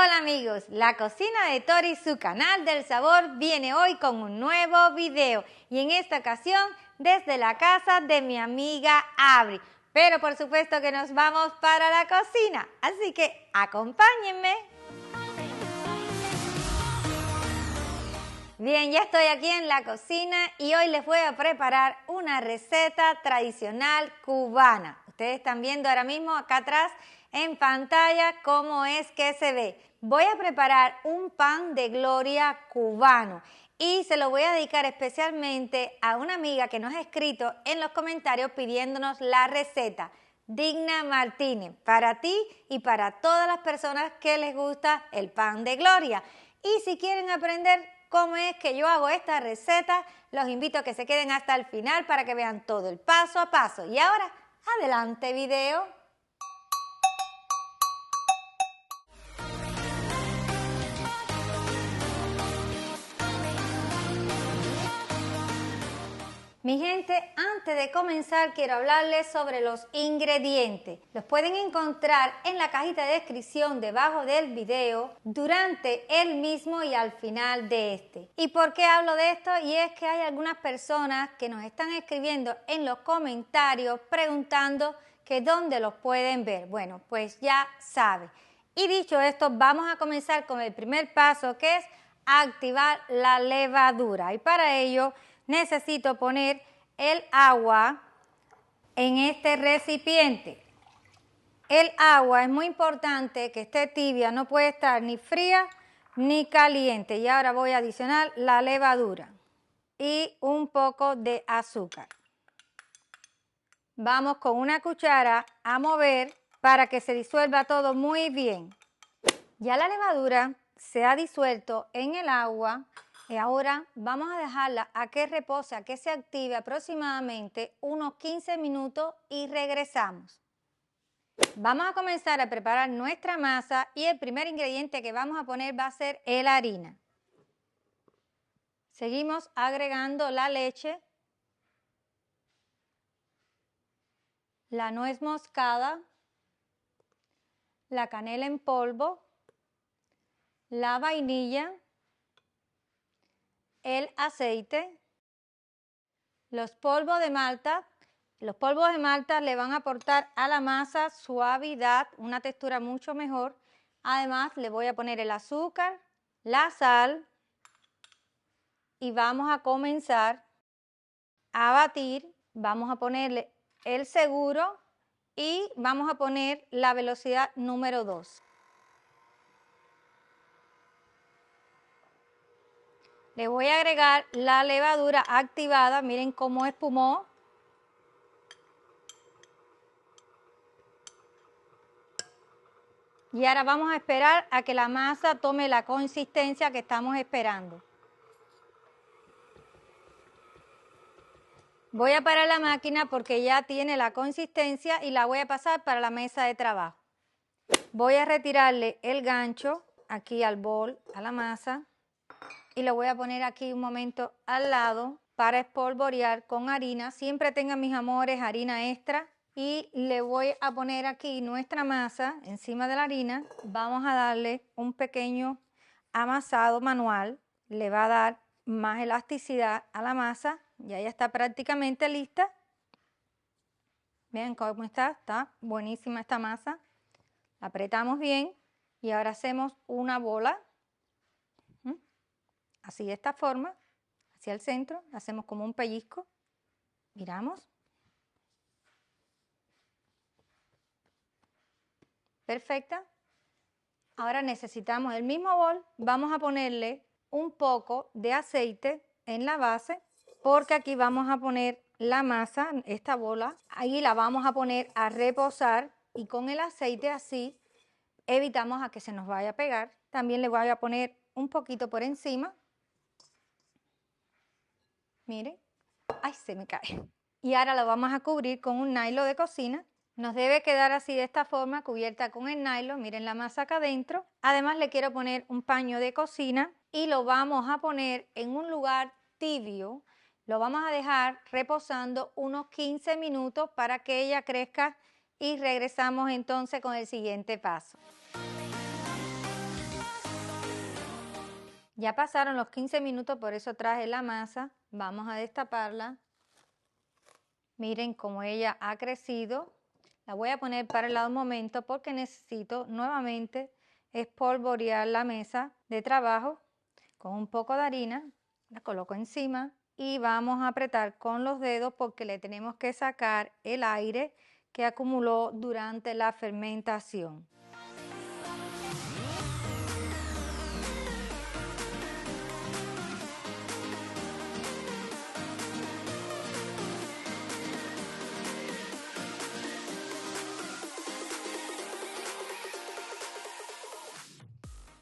Hola amigos, la cocina de Tori, su canal del sabor, viene hoy con un nuevo video y en esta ocasión desde la casa de mi amiga Abri. Pero por supuesto que nos vamos para la cocina, así que acompáñenme. Bien, ya estoy aquí en la cocina y hoy les voy a preparar una receta tradicional cubana. Ustedes están viendo ahora mismo acá atrás en pantalla cómo es que se ve. Voy a preparar un pan de gloria cubano y se lo voy a dedicar especialmente a una amiga que nos ha escrito en los comentarios pidiéndonos la receta. Digna Martínez, para ti y para todas las personas que les gusta el pan de gloria. Y si quieren aprender cómo es que yo hago esta receta, los invito a que se queden hasta el final para que vean todo el paso a paso. Y ahora, adelante video. Mi gente, antes de comenzar quiero hablarles sobre los ingredientes. Los pueden encontrar en la cajita de descripción debajo del video, durante el mismo y al final de este. ¿Y por qué hablo de esto? Y es que hay algunas personas que nos están escribiendo en los comentarios preguntando que dónde los pueden ver. Bueno, pues ya saben. Y dicho esto, vamos a comenzar con el primer paso, que es activar la levadura. Y para ello necesito poner el agua en este recipiente. El agua es muy importante que esté tibia, no puede estar ni fría ni caliente. Y ahora voy a adicionar la levadura y un poco de azúcar. Vamos con una cuchara a mover para que se disuelva todo muy bien. Ya la levadura se ha disuelto en el agua. Y ahora vamos a dejarla a que repose, a que se active aproximadamente unos 15 minutos y regresamos. Vamos a comenzar a preparar nuestra masa y el primer ingrediente que vamos a poner va a ser la harina. Seguimos agregando la leche, la nuez moscada, la canela en polvo, la vainilla, el aceite, los polvos de malta. Los polvos de malta le van a aportar a la masa suavidad, una textura mucho mejor. Además le voy a poner el azúcar, la sal y vamos a comenzar a batir. Vamos a ponerle el seguro y vamos a poner la velocidad número 2. Le voy a agregar la levadura activada, miren cómo espumó. Y ahora vamos a esperar a que la masa tome la consistencia que estamos esperando. Voy a parar la máquina porque ya tiene la consistencia y la voy a pasar para la mesa de trabajo. Voy a retirarle el gancho aquí al bol, a la masa. Y lo voy a poner aquí un momento al lado para espolvorear con harina. Siempre tengan, mis amores, harina extra. Y le voy a poner aquí nuestra masa encima de la harina. Vamos a darle un pequeño amasado manual. Le va a dar más elasticidad a la masa. Ya está prácticamente lista. Vean cómo está buenísima esta masa. La apretamos bien y ahora hacemos una bola. Así de esta forma, hacia el centro, hacemos como un pellizco, miramos. Perfecta. Ahora necesitamos el mismo bol, vamos a ponerle un poco de aceite en la base, porque aquí vamos a poner la masa, esta bola, ahí la vamos a poner a reposar y con el aceite así evitamos a que se nos vaya a pegar. También le voy a poner un poquito por encima. Miren, ¡ay, se me cae! Y ahora lo vamos a cubrir con un nylon de cocina. Nos debe quedar así de esta forma, cubierta con el nylon. Miren la masa acá adentro. Además le quiero poner un paño de cocina y lo vamos a poner en un lugar tibio. Lo vamos a dejar reposando unos 15 minutos para que ella crezca y regresamos entonces con el siguiente paso. Ya pasaron los 15 minutos, por eso traje la masa. Vamos a destaparla. Miren cómo ella ha crecido. La voy a poner para el lado un momento porque necesito nuevamente espolvorear la mesa de trabajo con un poco de harina. La coloco encima y vamos a apretar con los dedos porque le tenemos que sacar el aire que acumuló durante la fermentación.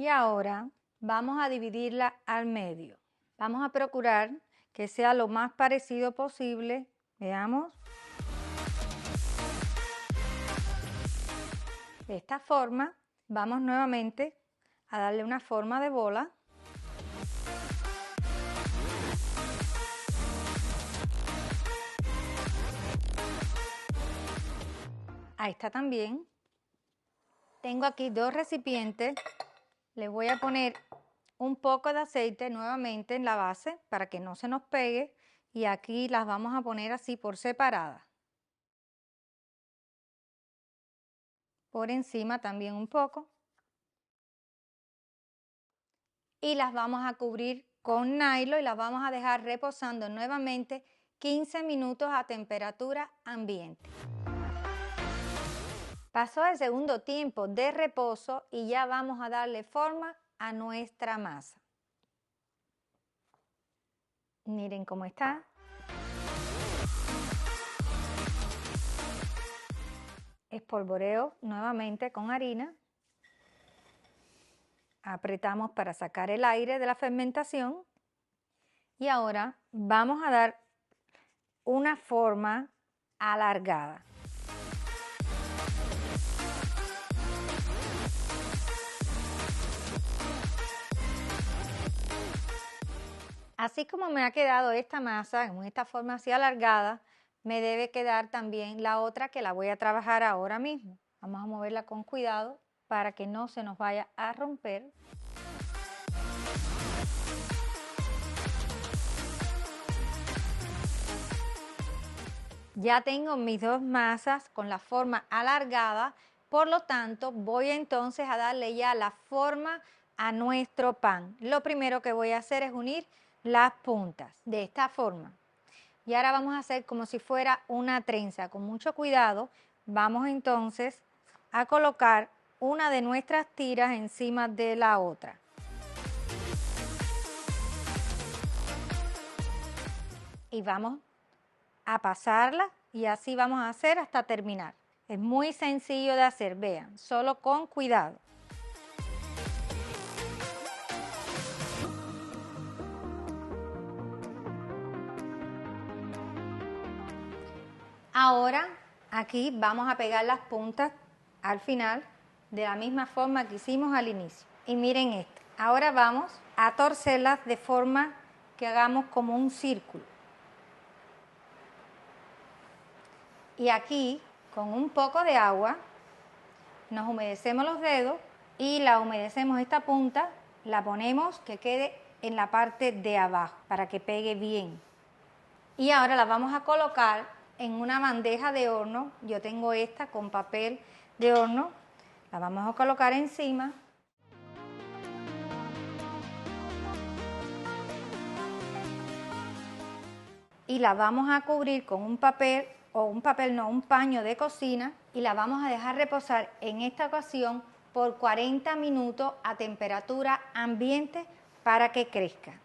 Y ahora vamos a dividirla al medio. Vamos a procurar que sea lo más parecido posible. Veamos. De esta forma, vamos nuevamente a darle una forma de bola. Ahí está también. Tengo aquí dos recipientes. Le voy a poner un poco de aceite nuevamente en la base para que no se nos pegue y aquí las vamos a poner así por separadas. Por encima también un poco. Y las vamos a cubrir con nylon y las vamos a dejar reposando nuevamente 15 minutos a temperatura ambiente. Pasó el segundo tiempo de reposo y ya vamos a darle forma a nuestra masa. Miren cómo está. Espolvoreo nuevamente con harina. Apretamos para sacar el aire de la fermentación. Y ahora vamos a dar una forma alargada. Así como me ha quedado esta masa en esta forma así alargada, me debe quedar también la otra que la voy a trabajar ahora mismo. Vamos a moverla con cuidado para que no se nos vaya a romper. Ya tengo mis dos masas con la forma alargada, por lo tanto voy entonces a darle ya la forma a nuestro pan. Lo primero que voy a hacer es unir las puntas de esta forma. Y ahora vamos a hacer como si fuera una trenza. Con mucho cuidado vamos entonces a colocar una de nuestras tiras encima de la otra. Y vamos a pasarla y así vamos a hacer hasta terminar. Es muy sencillo de hacer, vean, solo con cuidado. Ahora aquí vamos a pegar las puntas al final de la misma forma que hicimos al inicio. Y miren esto, ahora vamos a torcerlas de forma que hagamos como un círculo. Y aquí con un poco de agua nos humedecemos los dedos y la humedecemos esta punta, la ponemos que quede en la parte de abajo para que pegue bien. Y ahora la vamos a colocar en una bandeja de horno. Yo tengo esta con papel de horno. La vamos a colocar encima. Y la vamos a cubrir con un papel, un paño de cocina y la vamos a dejar reposar en esta ocasión por 40 minutos a temperatura ambiente para que crezca.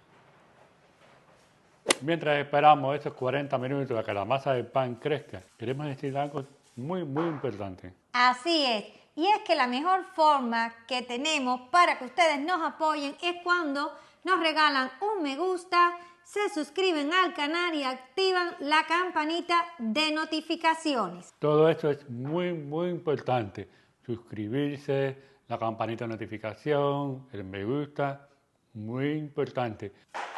Mientras esperamos esos 40 minutos a que la masa del pan crezca, queremos decir algo muy importante. Así es. Y es que la mejor forma que tenemos para que ustedes nos apoyen es cuando nos regalan un me gusta, se suscriben al canal y activan la campanita de notificaciones. Todo esto es muy importante. Suscribirse, la campanita de notificación, el me gusta, muy importante.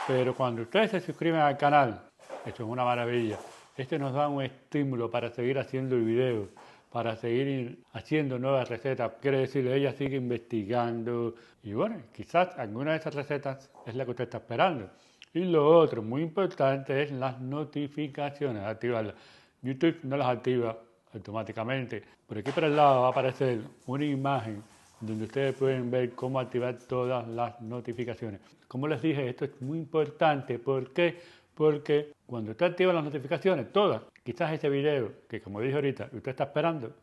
Pero cuando ustedes se suscriben al canal, esto es una maravilla. Esto nos da un estímulo para seguir haciendo el video, para seguir haciendo nuevas recetas. Quiere decir, ella sigue investigando y bueno, quizás alguna de esas recetas es la que usted está esperando. Y lo otro muy importante es las notificaciones, activarlas. YouTube no las activa automáticamente. Por aquí por el lado va a aparecer una imagen donde ustedes pueden ver cómo activar todas las notificaciones. Como les dije, esto es muy importante. ¿Por qué? Porque cuando usted activa las notificaciones, todas, quizás ese video que como dije ahorita, usted está esperando,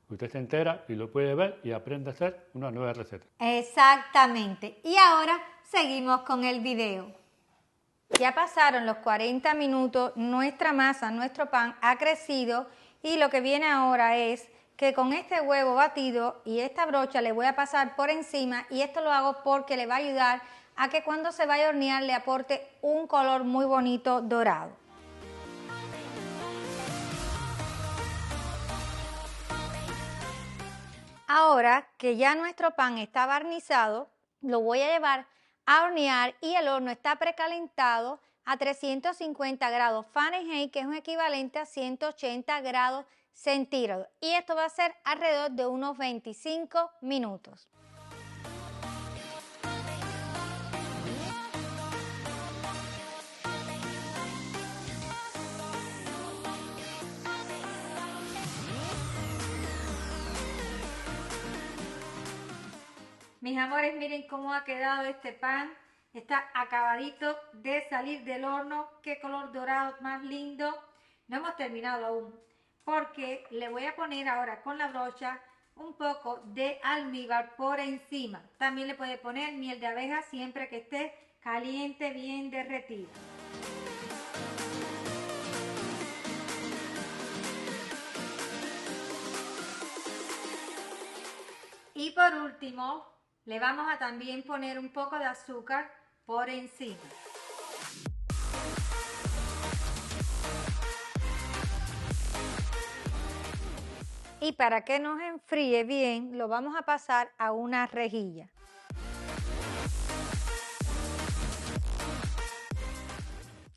usted se entera y lo puede ver y aprende a hacer una nueva receta. Exactamente. Y ahora seguimos con el video. Ya pasaron los 40 minutos, nuestra masa, nuestro pan ha crecido y lo que viene ahora es que con este huevo batido y esta brocha le voy a pasar por encima y esto lo hago porque le va a ayudar a que cuando se vaya a hornear le aporte un color muy bonito dorado. Ahora que ya nuestro pan está barnizado, lo voy a llevar a hornear y el horno está precalentado a 350 grados Fahrenheit, que es un equivalente a 180 grados centígrados. Y esto va a ser alrededor de unos 25 minutos. Mis amores, miren cómo ha quedado este pan. Está acabadito de salir del horno. Qué color dorado más lindo. No hemos terminado aún, porque le voy a poner ahora con la brocha un poco de almíbar por encima. También le puede poner miel de abeja siempre que esté caliente, bien derretida. Y por último, le vamos a también poner un poco de azúcar por encima. Y para que nos enfríe bien, lo vamos a pasar a una rejilla.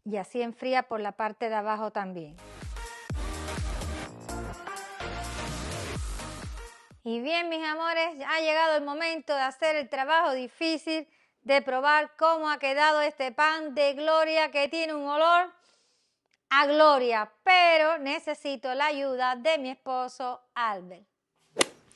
Y así enfría por la parte de abajo también. Y bien, mis amores, ha llegado el momento de hacer el trabajo difícil de probar cómo ha quedado este pan de Gloria que tiene un olor a gloria, pero necesito la ayuda de mi esposo Albert.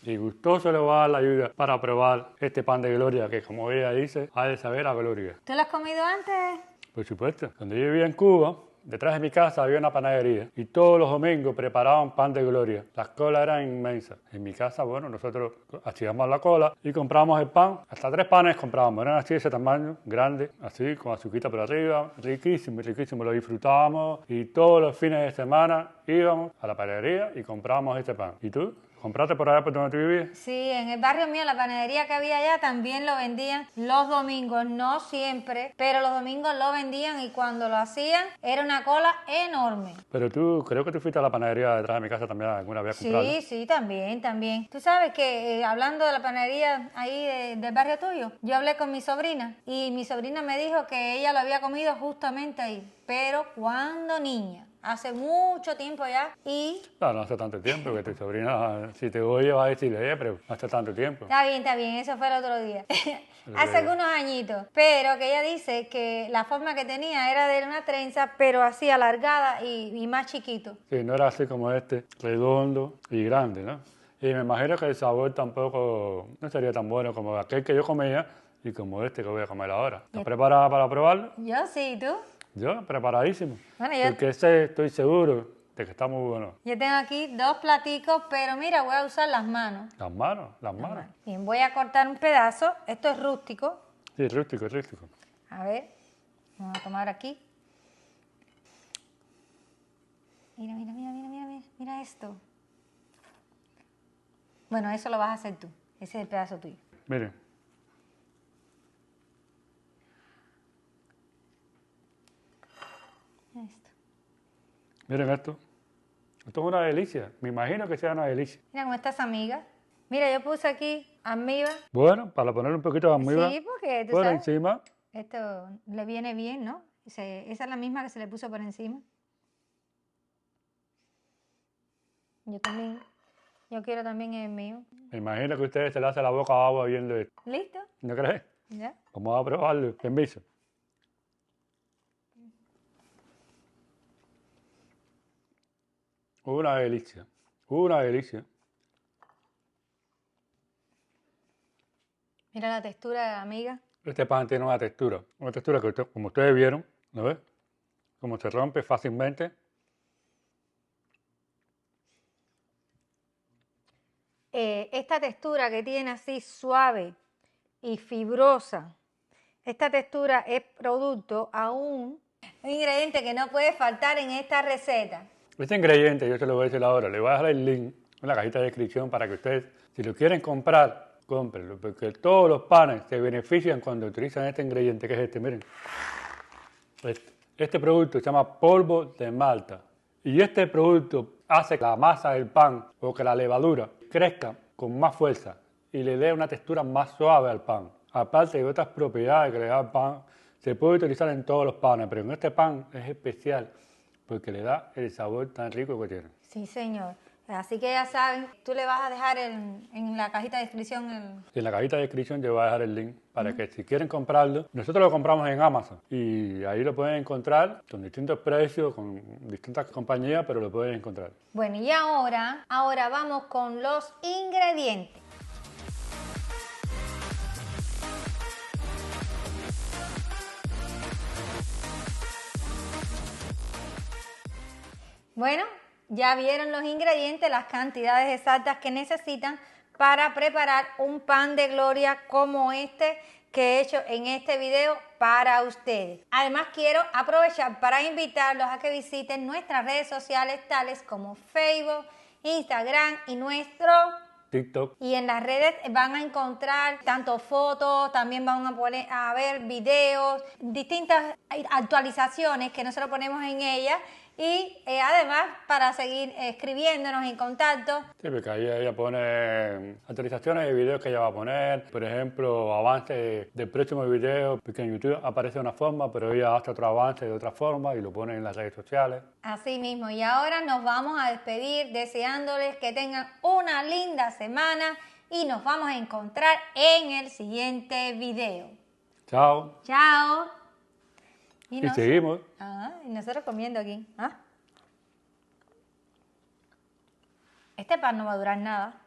Y gustoso le va a dar la ayuda para probar este pan de Gloria que, como ella dice, ha de saber a gloria. ¿Tú lo has comido antes? Por supuesto. Cuando yo vivía en Cuba, detrás de mi casa había una panadería y todos los domingos preparaban pan de Gloria. Las colas eran inmensas. En mi casa, bueno, nosotros hacíamos la cola y comprábamos el pan. Hasta 3 panes comprábamos. Eran así de ese tamaño, grandes, así, con azuquita por arriba. Riquísimo, riquísimo. Lo disfrutábamos y todos los fines de semana íbamos a la panadería y comprábamos este pan. ¿Y tú? ¿Compraste por allá por donde tú vivías? Sí, en el barrio mío, la panadería que había allá también lo vendían los domingos, no siempre, pero los domingos lo vendían y cuando lo hacían era una cola enorme. Pero tú, creo que tú fuiste a la panadería detrás de mi casa también alguna vez a comprarla. Sí, sí, también. Tú sabes que hablando de la panadería ahí del barrio tuyo, yo hablé con mi sobrina y mi sobrina me dijo que ella lo había comido justamente ahí, pero cuando niña. Hace mucho tiempo ya y... No, no hace tanto tiempo que tu sobrina, si te oye, va a decirle, pero no hace tanto tiempo. Está bien, eso fue el otro día. Hace algunos añitos, pero que ella dice que la forma que tenía era de una trenza, pero así alargada y más chiquito. Sí, no era así como este, redondo y grande, ¿no? Y me imagino que el sabor tampoco no sería tan bueno como aquel que yo comía y como este que voy a comer ahora. ¿Estás preparada para probarlo? Yo sí, ¿tú? Yo, preparadísimo. Bueno, porque estoy seguro de que está muy bueno. Yo tengo aquí 2 platicos, pero mira, voy a usar las manos. Las manos. Bien, voy a cortar un pedazo. Esto es rústico. Sí, rústico. A ver, vamos a tomar aquí. Mira esto. Bueno, eso lo vas a hacer tú. Ese es el pedazo tuyo. Miren. Esto. Miren esto. Esto es una delicia. Me imagino que sea una delicia. Mira cómo estás, amiga. Mira, yo puse aquí almíbar. Bueno, para poner un poquito de almíbar. Sí, porque tú por sabes, encima. esto le viene bien, ¿no? Esa es la misma que se le puso por encima. Yo también Yo quiero también el mío. Me imagino que ustedes se le hace la boca agua viendo esto. ¿Listo? ¿No crees? Ya. Vamos a probarlo. Permiso. Una delicia. Una delicia. Mira la textura de la miga. Este pan tiene una textura que como ustedes vieron, ¿no ves? Como se rompe fácilmente. Esta textura que tiene así suave y fibrosa, esta textura es producto a un ingrediente que no puede faltar en esta receta. Este ingrediente, yo se lo voy a decir ahora, le voy a dejar el link en la cajita de descripción para que ustedes, si lo quieren comprar, cómprenlo, porque todos los panes se benefician cuando utilizan este ingrediente, que es este, miren. Este producto se llama polvo de malta y este producto hace que la masa del pan o que la levadura crezca con más fuerza y le dé una textura más suave al pan. Aparte de otras propiedades que le da al pan, se puede utilizar en todos los panes, pero en este pan es especial porque le da el sabor tan rico que tiene. Sí, señor. Así que ya saben, tú le vas a dejar en la cajita de descripción En la cajita de descripción te voy a dejar el link para que si quieren comprarlo, nosotros lo compramos en Amazon y ahí lo pueden encontrar con distintos precios, con distintas compañías, pero lo pueden encontrar. Bueno, y ahora vamos con los ingredientes. Bueno, ya vieron los ingredientes, las cantidades exactas que necesitan para preparar un pan de gloria como este que he hecho en este video para ustedes. Además, quiero aprovechar para invitarlos a que visiten nuestras redes sociales tales como Facebook, Instagram y nuestro TikTok. Y en las redes van a encontrar tanto fotos, también van a ver videos, distintas actualizaciones que nosotros ponemos en ellas y además para seguir escribiéndonos en contacto. Sí, porque ahí ella pone actualizaciones de videos que ella va a poner, por ejemplo, avance del próximo video, porque en YouTube aparece de una forma, pero ella hace otro avance de otra forma y lo pone en las redes sociales. Así mismo, y ahora nos vamos a despedir deseándoles que tengan una linda semana y nos vamos a encontrar en el siguiente video. Chao. Chao. Y seguimos. Y nosotros comiendo aquí. Este pan no va a durar nada.